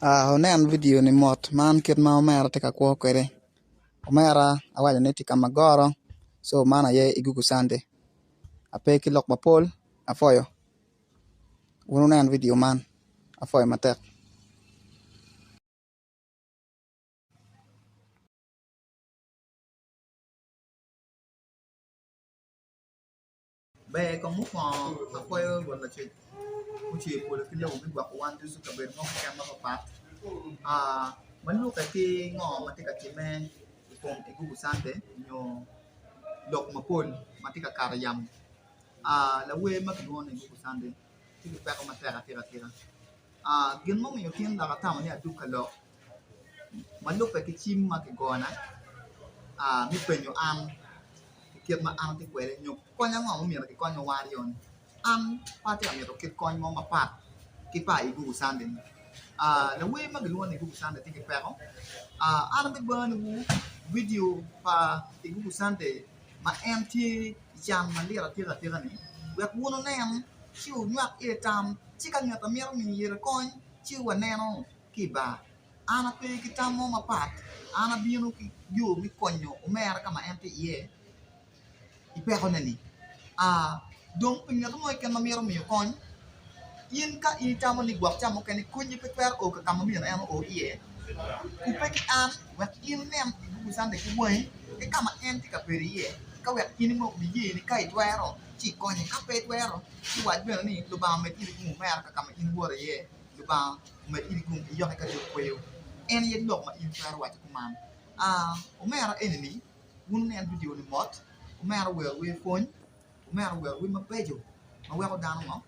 Honen video ni mot man kit ma omera tye ka kwo kwede omera awaco ni tye ka magoro so man aye igugu sande ape ki lok mapol afoyo wun unen video man afoyo matek be ko mu ko afoyo wala che uchi po le kilo mi gwa wan tu su ka be mo ka ma pa man lu ka ti ngo ma ti ka ti me ipong igugu sande nyo lok mapol ma ti ka karayam la we ma ko ni igugu sande ti ka ko ma tera gin mo mi yokin da ka ta ma ni adu ka lo man lu ka ki chim ma ki gona mi penyo am kiệt mà ăn thì quậy nhục con nhang ngõ miệng là cái con nhỏ hoa đi rồi ăn ba thì miệng kiệt con mong mà phạt cái phải gu san đến là quê mà cái luôn này gu san để cái phải không ăn cái bơ này video và cái gu san để mà em thì chăm mà liệt là thiệt này việc buôn nó em chịu nhặt ít chăm chỉ cần nhặt tấm miệng mình gì là con chịu quần nè nó kỳ bà ăn cái chăm mong mà phạt ăn biếng nó cái dù cái con nhỏ mẹ nó mà em thì ye ipe ko nani dong pinya ko moy kan mamiro mi kon yin ka i chamo ni gwak chamo kan ko ni per o ka mamiro em o ie ipe ki an wa yin nem bu san de ki boy e kama en ti ka peri ie ka wa yin mo bi ye ni kai twero chi ko ni ka pe twero chi wa be ni lu ba me ti ku mer ka kama in bo re ye lu ba me ti ku yo ka jo ko yo en ye lok ma in twero wa ku man o mera en ni mun ne video ni mot mera we phone mera we ma pejo ma we ko dan mo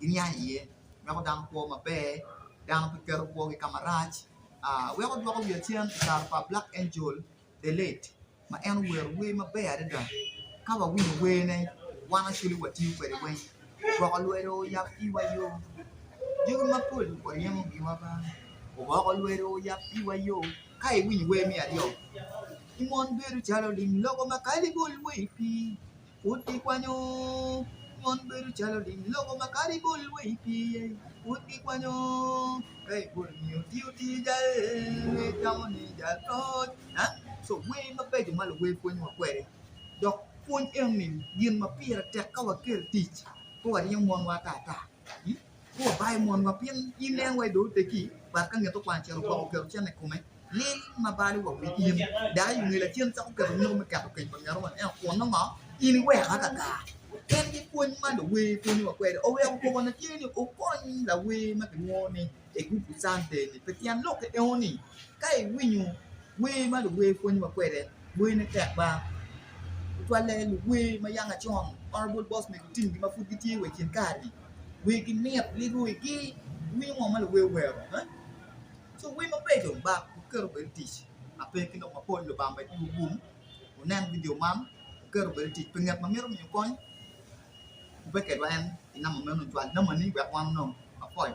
ginya ye ma ko dan ko ma be dan ko kero ko ki kamaraj we ko do ko ye tian ka pa black angel the late ma en we ma be ada da ka ba we ne wana shuli wati ko de we ko ko lo ya i wa yo ju ma pul ko ye mo gi wa ba ko lo ya i wa yo kai we mi adio Imon beru chalo lim logo makali bol weipi Uti kwanyo Imon beru chalo lim logo makali bol weipi Uti kwanyo Hey bol niyo ti jale Tamo ni jalot So we mapejo malo we kwenye wakwere Dok kwenye emin Gin mapira tek kawa kir tich Kwa yung mon wa tata Kwa bay mon wa pin Ineng way do teki Baka ngeto kwanchero kwa kero chane kume lên mà ba đi vào yên đã dùng người là chuyên trọng cần nhưng mà cả một cảnh bằng nhau mà em còn nó ngó in quẹt cả cả em cái quân mà đủ quê quân mà quẹt ô em cô nó chia nhiều cô con là quê mà cái ngô này để cũng phụ san để phải tiền lúc cái eo này cái quê mà đủ quê quân mà quẹt đấy quê này kẹt ba qua lên quê mà yang ở trong arbol boss này tin mà phụ cái chia về chiến cả đi quê cái nẹp đi rồi cái quê mà đủ quê quẹt so quê mà bây giờ ba kero bel teach ape kino mapol lo bamba bum unan video mam kero bel teach pengat mamiro mi kon beket wan inam mameno tuan namani gak wan no apoy